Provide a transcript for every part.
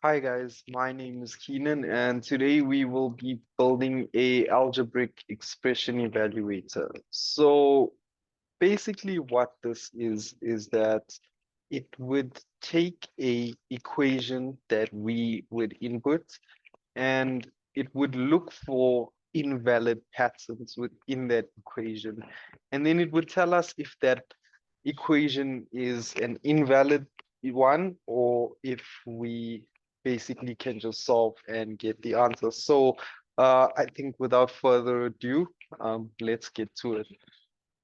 Hi guys, my name is Keenan and today we will be building a algebraic expression evaluator. So basically what this is that it would take a equation that we would input and it would look for invalid patterns within that equation. And then it would tell us if that equation is an invalid one or if we basically can just solve and get the answer. So I think without further ado, let's get to it.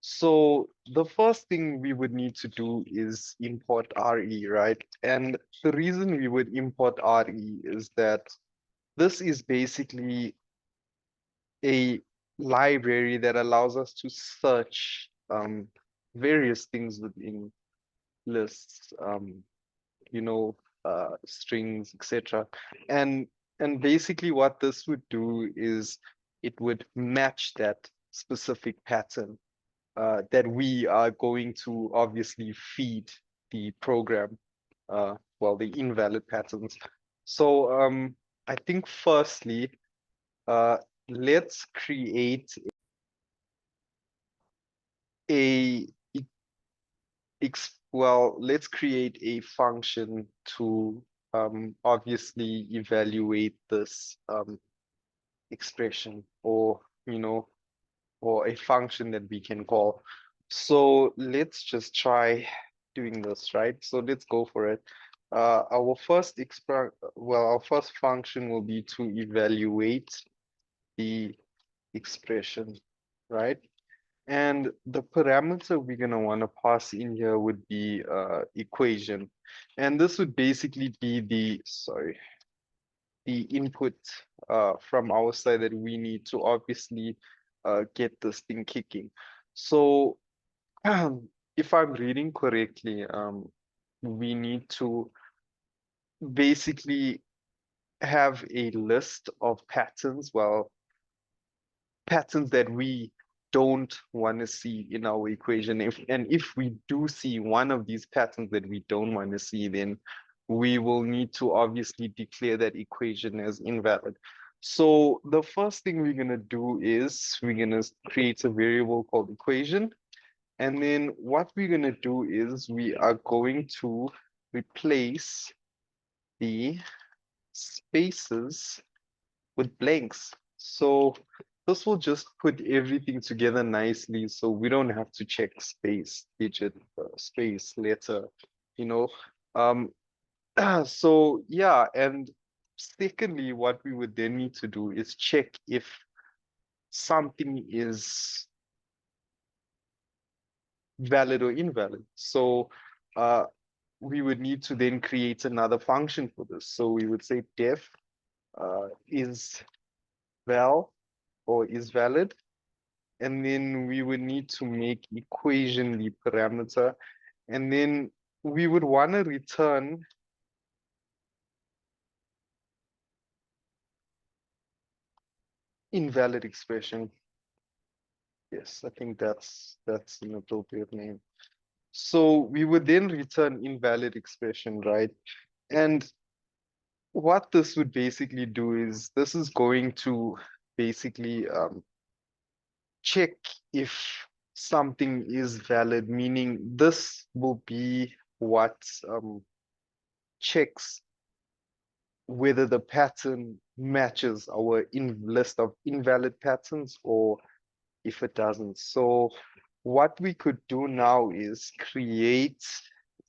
So the first thing we would need to do is import RE, right? And the reason we would import RE is that this is basically a library that allows us to search various things within lists, you know, strings, etc. And and basically what this would do is it would match that specific pattern that we are going to obviously feed the program, well, the invalid patterns. So I think firstly, uh, let's create a let's create a function to obviously evaluate this expression or a function that we can call. So let's just try doing this, right? So let's go for it. Our first function will be to evaluate the expression, right? And the parameter we're going to want to pass in here would be equation. And this would basically be the input from our side that we need to obviously get this thing kicking. So if I'm reading correctly, we need to basically have a list of patterns, patterns that we don't want to see in our equation. If we do see one of these patterns that we don't want to see, then we will need to obviously declare that equation as invalid. So the first thing we're going to do is we're going to create a variable called equation. And then what we're going to do is we are going to replace the spaces with blanks. So this will just put everything together nicely so we don't have to check space, digit, space, letter, you know. Um, so yeah, and secondly, what we would then need to do is check if something is valid or invalid. So we would need to then create another function for this. So we would say def is val or is valid. And then we would need to make equation the parameter. And then we would want to return invalid expression. Yes, I think that's an appropriate name. So we would then return invalid expression, right? And what this would basically do is this is going to basically check if something is valid, meaning this will be what checks whether the pattern matches our list of invalid patterns or if it doesn't. So what we could do now is create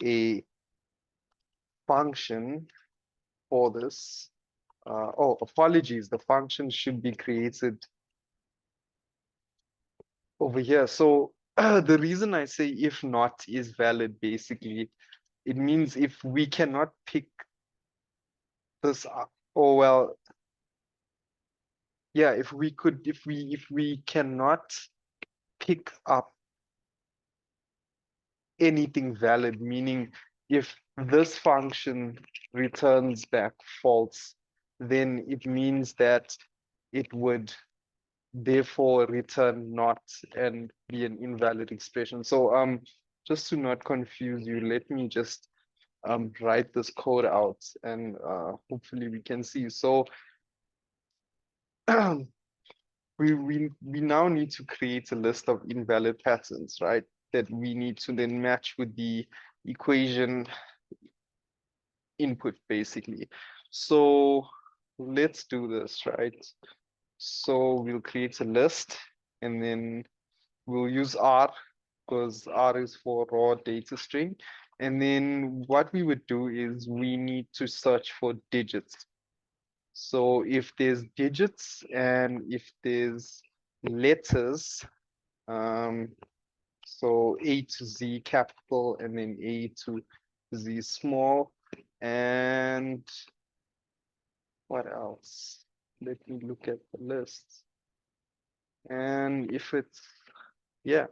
a function for this. Oh, apologies, the function should be created over here. So the reason I say if not is valid, basically, it means if we cannot pick this up, or well, yeah, if we cannot pick up anything valid, meaning if this function returns back false, then it means that it would therefore return not and be an invalid expression. So just to not confuse you, let me just write this code out, and hopefully we can see. So we now need to create a list of invalid patterns, right? That we need to then match with the equation input basically. So let's do this, right? So we'll create a list, and then we'll use R because R is for raw data string. And then what we would do is we need to search for digits. So if there's digits and if there's letters, um, so A to Z capital and then A to Z small, and what else? Let me look at the list. And if it's, yeah,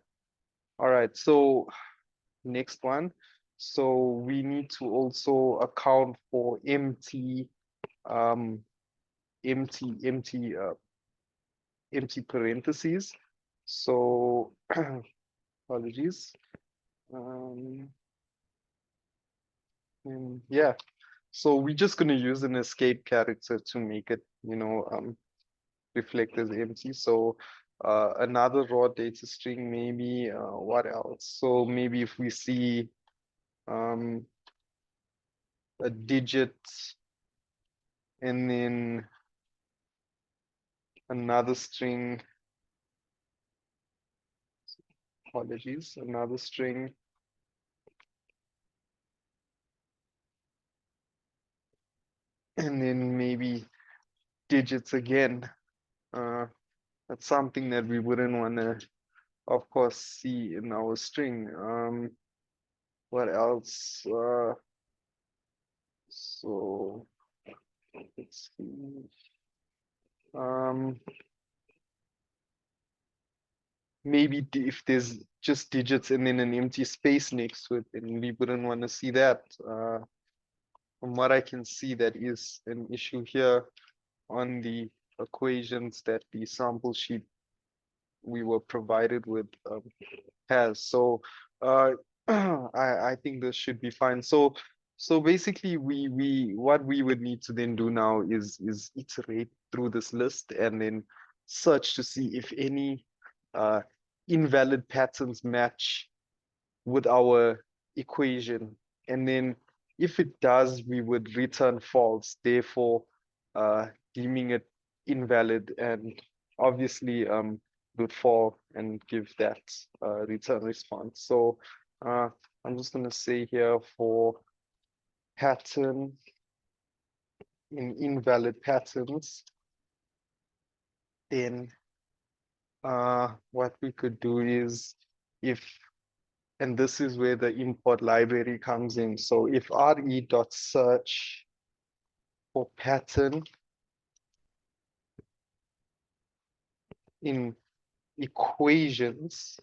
all right. So next one. So we need to also account for um, empty parentheses. So apologies. Um, and yeah, so we're just gonna use an escape character to make it, reflect as empty. So another raw data string, maybe what else? So maybe if we see um, a digit and then another string, apologies, another string, and then maybe digits again. Uh, that's something that we wouldn't want to, of course, see in our string. What else? So let's see. Um, maybe if there's just digits and then an empty space next to it, then we wouldn't want to see that. From what I can see, that is an issue here on the equations that the sample sheet we were provided with has. So I think this should be fine. So basically we what we would need to then do now is iterate through this list and then search to see if any uh, invalid patterns match with our equation. And then if it does, we would return false, therefore deeming it invalid, and obviously would fall and give that return response. So I'm just going to say here for pattern in invalid patterns, then what we could do is if, and this is where the import library comes in. So if re.search for pattern in equations,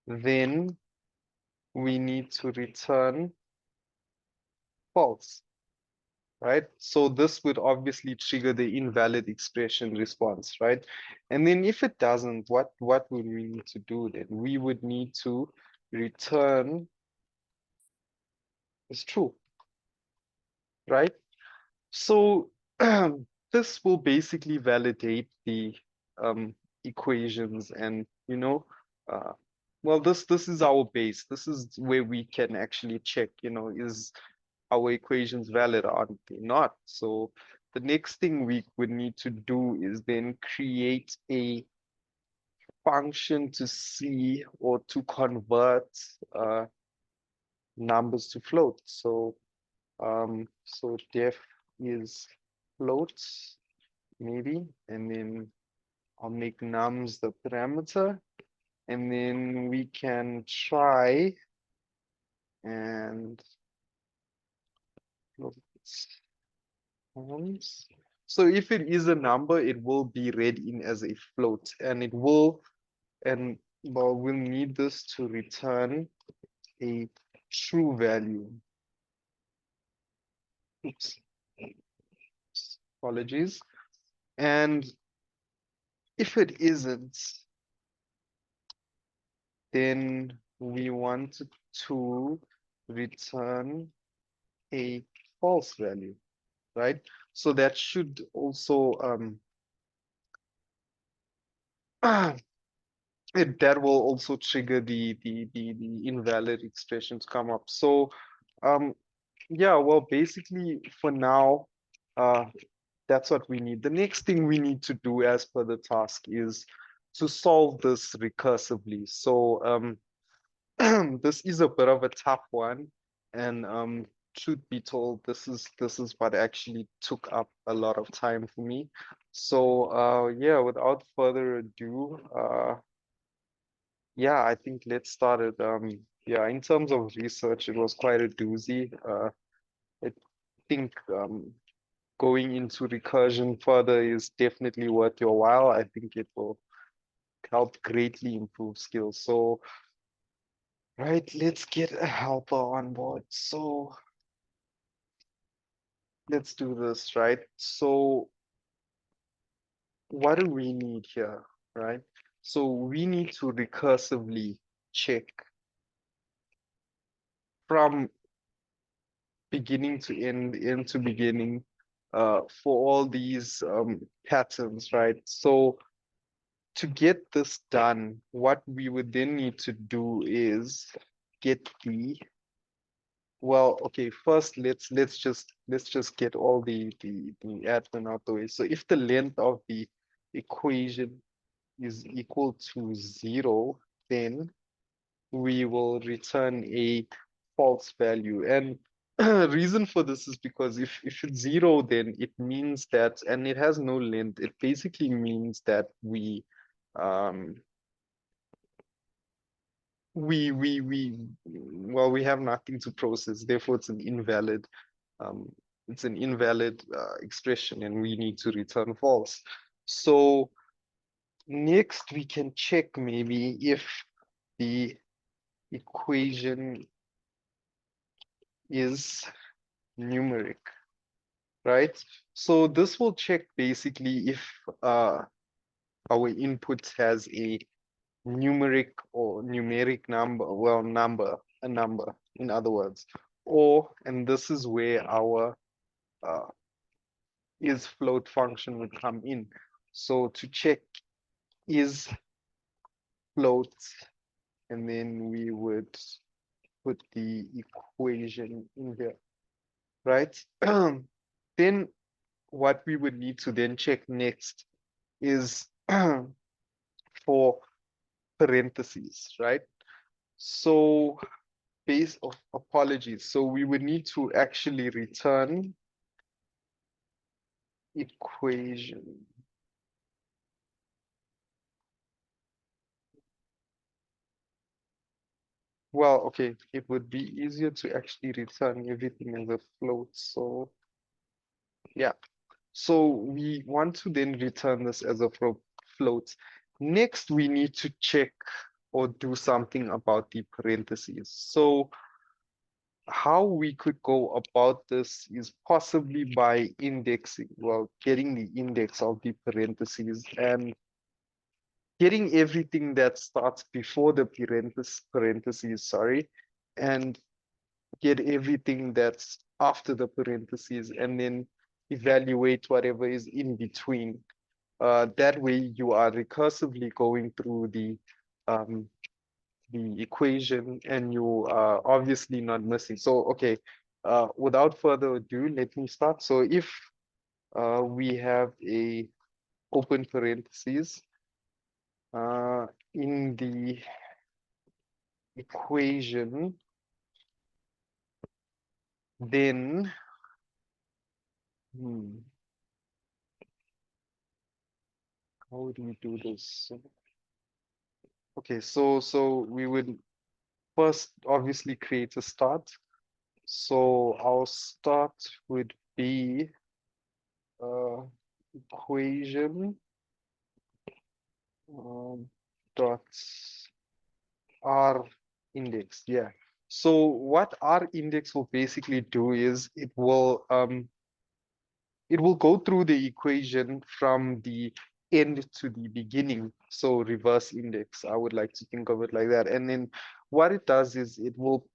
then we need to return false, right? So this would obviously trigger the invalid expression response, right? And then if it doesn't, what would we need to do then? We would need to return is true, right? So this will basically validate the equations, and uh, well, this is our base. This is where we can actually check, is our equations valid or are they not? So the next thing we would need to do is then create a function to see or to convert numbers to float. So def is float maybe, and then I'll make nums the parameter, and then we can try and float nums. So if it is a number, it will be read in as a float, and it will, and well, we'll need this to return a true value. Oops, apologies. And if it isn't, then we want to return a false value, right? So that should also that will also trigger the invalid expression to come up. So um yeah, well, basically for now, uh that's what we need. The next thing we need to do as per the task is to solve this recursively. So this is a bit of a tough one, and truth be told, this is what actually took up a lot of time for me. So yeah, without further ado, yeah, I think let's start it. Yeah, in terms of research, it was quite a doozy. I think going into recursion further is definitely worth your while. I think it will help greatly improve skills. So, right, let's get a helper on board. So let's do this, right? So what do we need here, right? So we need to recursively check from beginning to end to beginning for all these patterns, right? So to get this done, what we would then need to do is get the well, okay, first let's just get all the admin out the way. So if the length of the equation is equal to 0, then we will return a false value. And reason for this is because if it's 0, then it means that, and it has no length, it basically means that um well, we have nothing to process, therefore um it's an invalid expression, and we need to return false. So next we can check maybe if the equation is numeric, right? So this will check basically if our input has a numeric or numeric number, well, a number, in other words, or, and this is where our uh, is float function would come in. So to check is float, and then we would put the equation in here, right? Then what we would need to then check next is for parentheses, right? So base of apologies. So we would need to actually return equation. Well, okay, it would be easier to actually return everything as a float. So yeah, so we want to then return this as a float. Next, we need to check or do something about the parentheses. So how we could go about this is possibly by indexing, well, getting the index of the parentheses and getting everything that starts before the parentheses, sorry, and get everything that's after the parentheses, and then evaluate whatever is in between. That way you are recursively going through the equation, and you are obviously not missing. So, okay, without further ado, let me start. So if we have a open parentheses in the equation, then how do we do this? Okay, so we would first obviously create a start. So our start would be equation dot r index. Yeah. So what r index will basically do is it will go through the equation from the end to the beginning. So reverse index, I would like to think of it like that. And then what it does is it will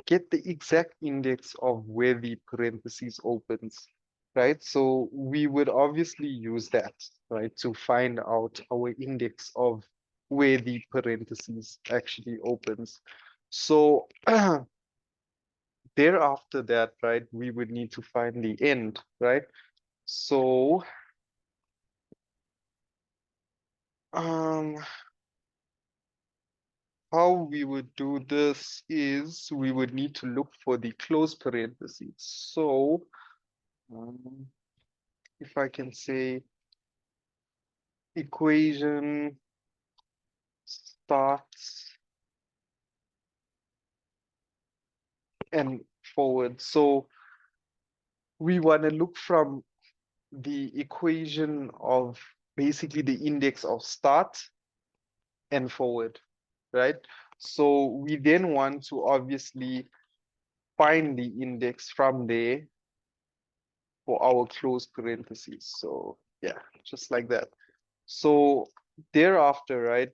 get the exact index of where the parentheses opens, right? So we would obviously use that, right, to find out our index of where the parentheses actually opens. So thereafter that, right, we would need to find the end, right? So um, how we would do this is we would need to look for the close parentheses. So um, if I can say equation starts and forward. So we want to look from the equation of basically the index of start and forward, right? So we then want to obviously find the index from there for our close parentheses. So yeah, just like that. So thereafter, right,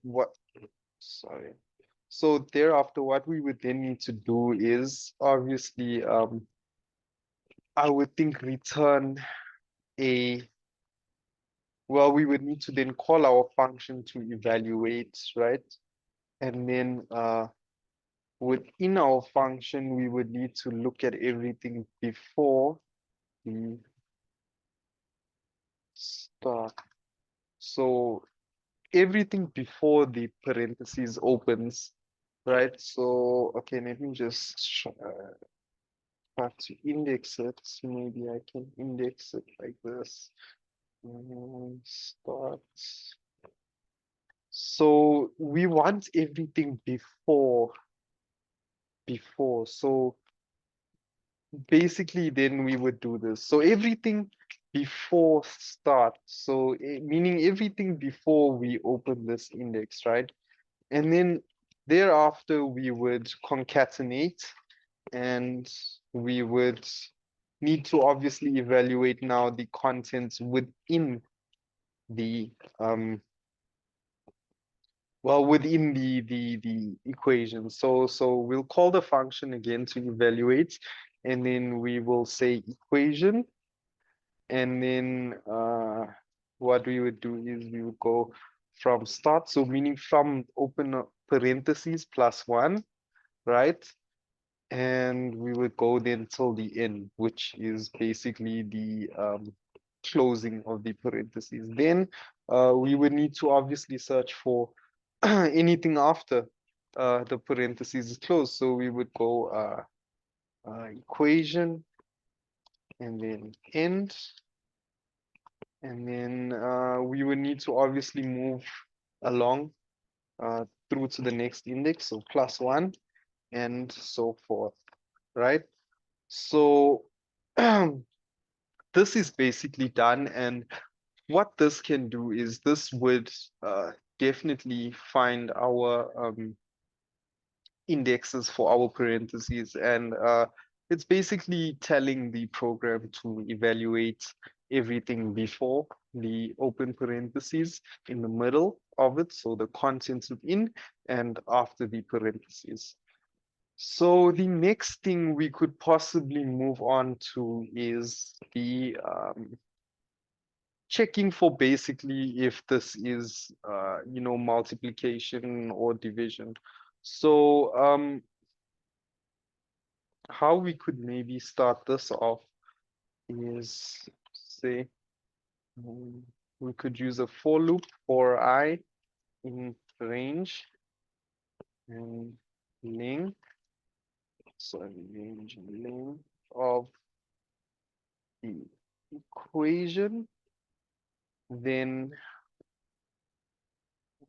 sorry. So thereafter, what we would then need to do is obviously, I would think return a, well, we would need to then call our function to evaluate, right? And then within our function, we would need to look at everything before the start. So everything before the parentheses opens, right? So, okay, let me just try to index it. So maybe I can index it like this. Start. So we want everything before. So basically then we would do this. So everything before start. So meaning everything before we open this index, right? And then thereafter we would concatenate and we would need to obviously evaluate now the contents within the within the equation. So we'll call the function again to evaluate, and then we will say equation, and then what we would do is we would go from start, so meaning from open parentheses plus one, right? And we would go then till the end, which is basically the closing of the parentheses. Then we would need to obviously search for anything after the parentheses is closed. So we would go equation and then end. And then we would need to obviously move along through to the next index, so plus one and so forth, right? So this is basically done. And what this can do is this would definitely find our indexes for our parentheses. And it's basically telling the program to evaluate everything before the open parentheses, in the middle of it, so the contents within, and after the parentheses. So the next thing we could possibly move on to is the checking for basically if this is multiplication or division. So how we could maybe start this off is, say, um, we could use a for loop for I in range and length, sorry, range and length of the equation. Then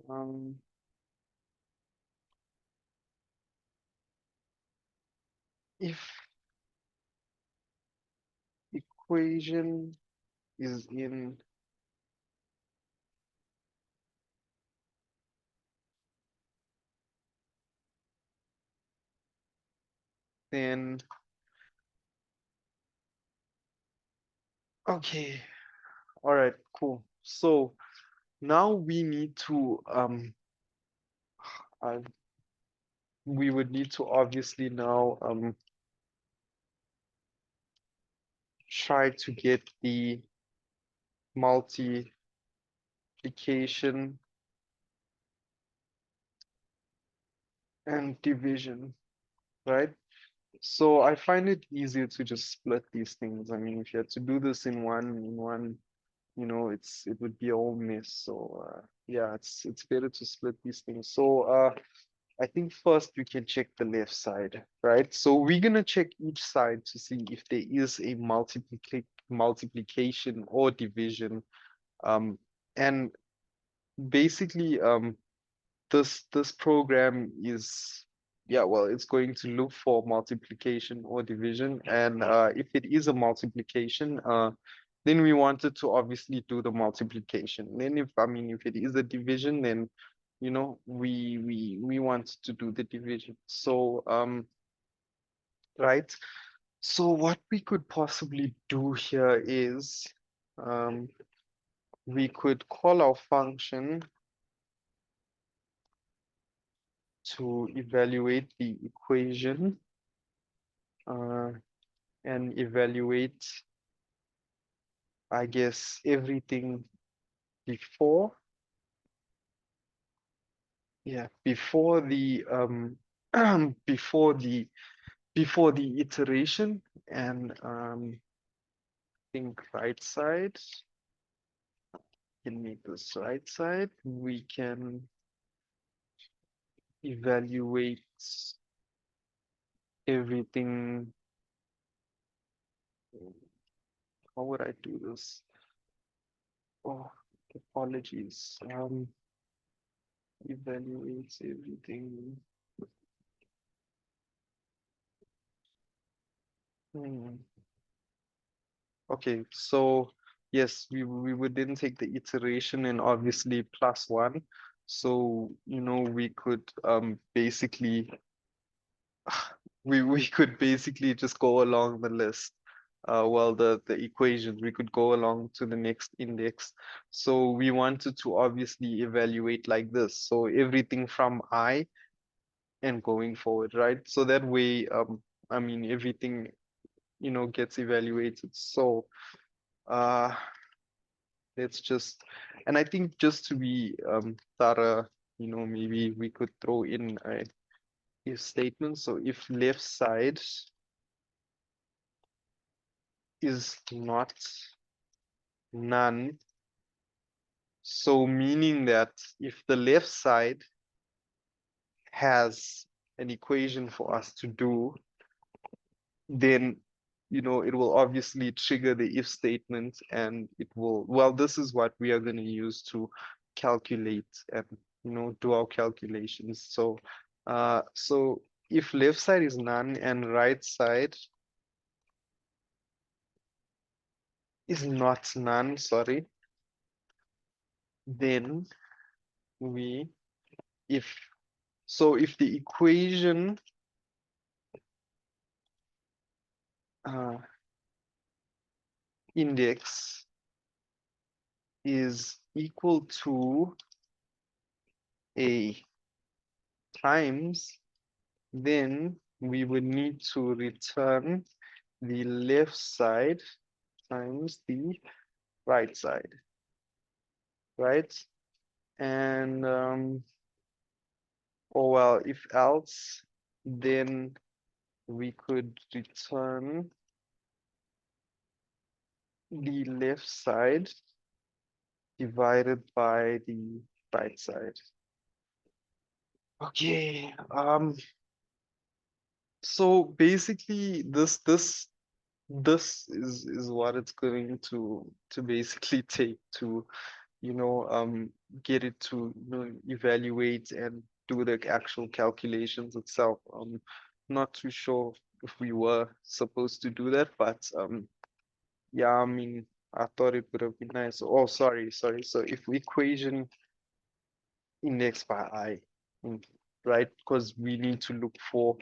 um, if equation is in, then okay, all right, cool. So now we need to we would need to obviously now try to get the multiplication and division, right? So I find it easier to just split these things. I mean, if you had to do this in one, it would be a whole mess. So yeah, it's better to split these things. So I think first we can check the left side, right? So we're gonna check each side to see if there is a multiplication or division. And basically, this program is, yeah, well, it's going to look for multiplication or division, and if it is a multiplication, then we wanted to obviously do the multiplication. Then if it is a division, then we want to do the division. So right. So what we could possibly do here is um we could call our function to evaluate the equation uh, and evaluate, I guess, everything before, yeah, before the before the iteration, and think right side, can make this right side. We can evaluate everything. How would I do this? Oh, apologies. Evaluates everything. Hmm. Okay, so yes, we would then take the iteration and obviously plus one. So, we could basically we could basically just go along the list. Well, the equations, we could go along to the next index. So we wanted to obviously evaluate like this. So everything from I and going forward, right? So that way, everything, gets evaluated. So uh let's just, and I think just to be thorough, maybe we could throw in a if statement. So if left side is not none, so meaning that if the left side has an equation for us to do, then it will obviously trigger the if statement, and it will, well, this is what we are going to use to calculate and do our calculations. So if left side is none and right side is not none, sorry, then we if if the equation uh, index is equal to a times, then we would need to return the left side times the right side, right? And or well, if else, then we could return the left side divided by the right side. Okay, so basically this is what it's going to basically take to you know um get it to evaluate and do the actual calculations itself. Not too sure if we were supposed to do that, but yeah, I thought it would have been nice. Oh, sorry. So if equation index by I, mm, right? Because we need to look for,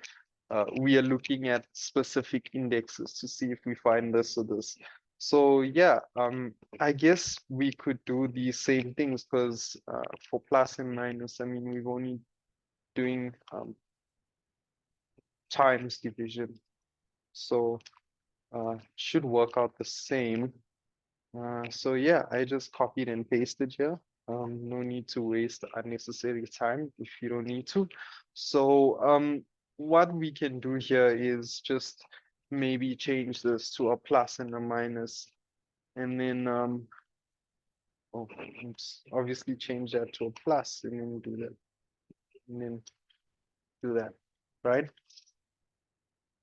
we are looking at specific indexes to see if we find this or this. So yeah, I guess we could do the same things because for plus and minus, we've only doing times division. So should work out the same. So yeah, I just copied and pasted here. No need to waste unnecessary time if you don't need to. So what we can do here is just maybe change this to a plus and a minus, and then oh, oops, obviously change that to a plus, and then do that, and then do that, right?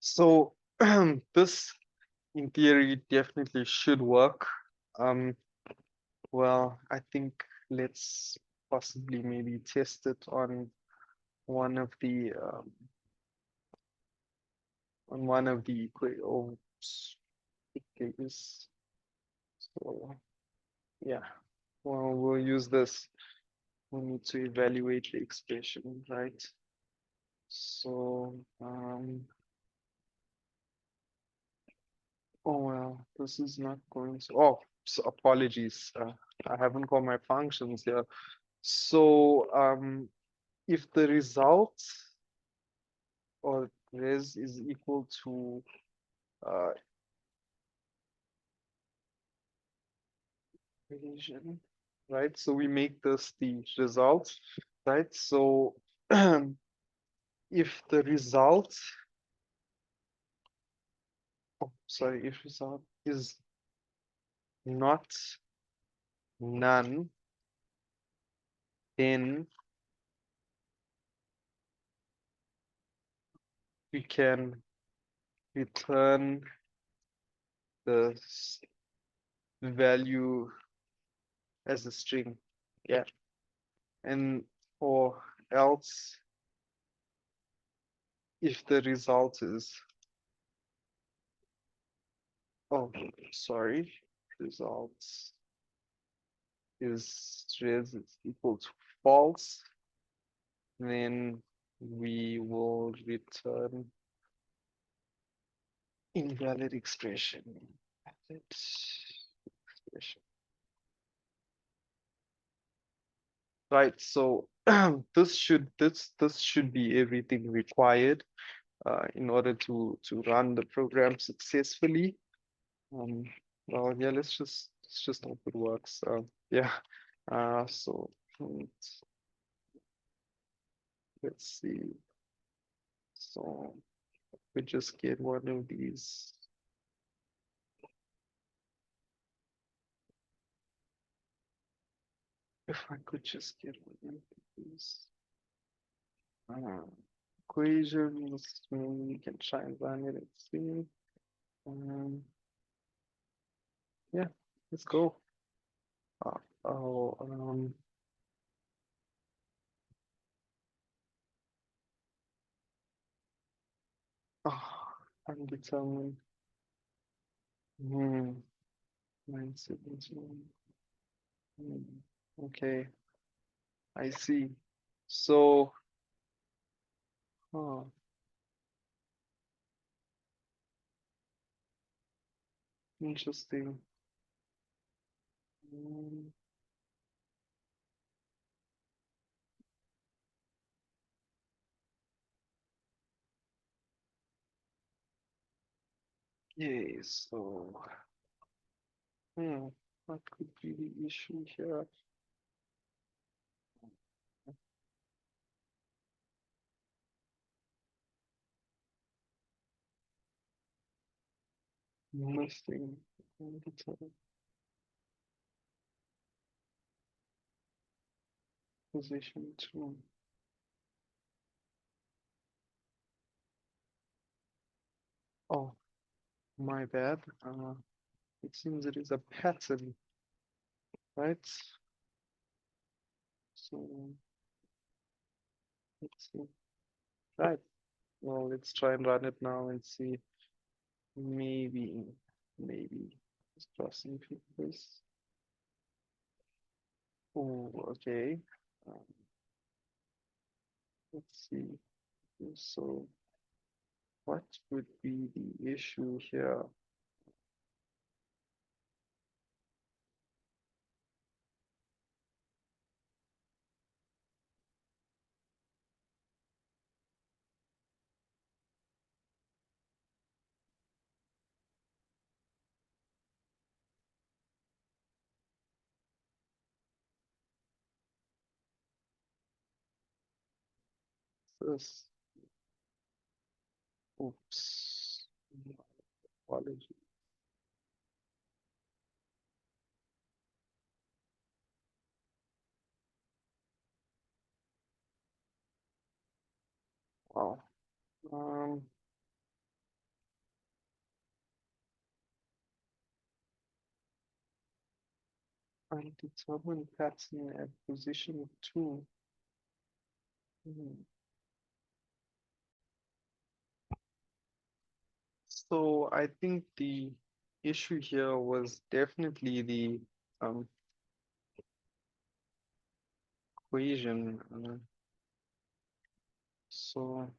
So this in theory definitely should work. Um, well, I think let's possibly maybe test it one of the on one of the cases. So yeah, well, we'll use this. We need to evaluate the expression, right? So oh well, this is not going to. Oh, so apologies. I haven't got my functions here. So if the result or res is equal to uh, equation, right? So we make this the result, right? So if the result, oh, sorry, if result is not none, then we can return the value as a string. Yeah. And or else if the result is, oh, sorry, results is res is equal to false, then we will return invalid expression. Invalid expression. Right, so this should be everything required in order to run the program successfully. Um, well, yeah, let's just hope it works. Yeah. So let's see. So we just get one of these. If I could just get one of these equations, maybe we can try and run it and see. Yeah, let's go. Uh, oh, oh, undetermined. Hmm, 917. Okay, I see. So, huh, interesting. Mm, okay, so, what could be the issue here? Missing undetermined position two. Oh, my bad. It seems it is a pattern, right? So let's see. Right. Well, let's try and run it now and see. Maybe just crossing fingers. Oh, okay. Um, let's see. So, what would be the issue here? this? Oops. Apology. Wow. Um, Undetermined pattern at position 2. Hmm. So I think the issue here was definitely the equation. So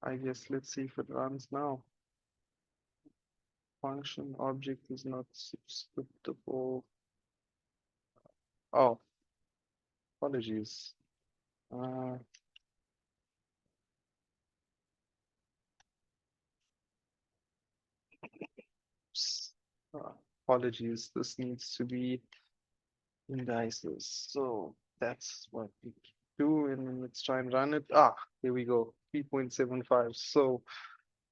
I guess let's see if it runs now. Function object is not subscriptable. Oh, apologies. Uh, apologies. This needs to be indices. So that's what we do, and then let's try and run it. Ah, here we go. 3.75. So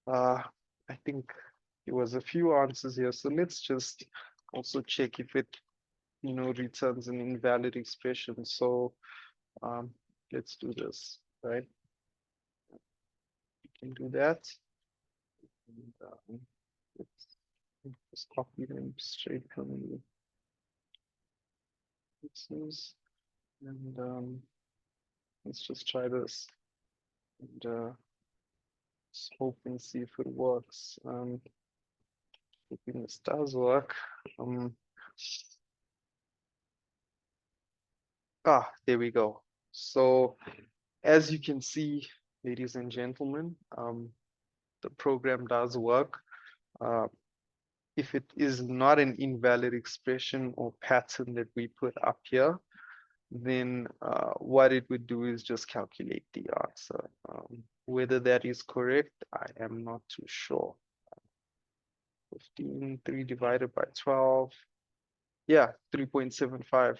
I think there was a few answers here. So let's just also check if it, returns an invalid expression. So um, let's do this, right? We can do that. And, let's just copy them straight from the fixes. And let's just try this and just hope and see if it works. Hoping this does work. Um, there we go. So as you can see, ladies and gentlemen, the program does work. Uh, if it is not an invalid expression or pattern that we put up here, then what it would do is just calculate the answer. Whether that is correct, I am not too sure. 15, 3 divided by 12. Yeah, 3.75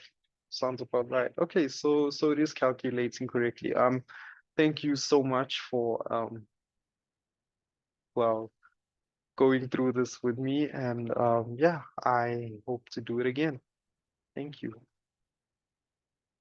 sounds about right. Okay, so it is calculating correctly. Thank you so much for well, going through this with me, and yeah, I hope to do it again. Thank you.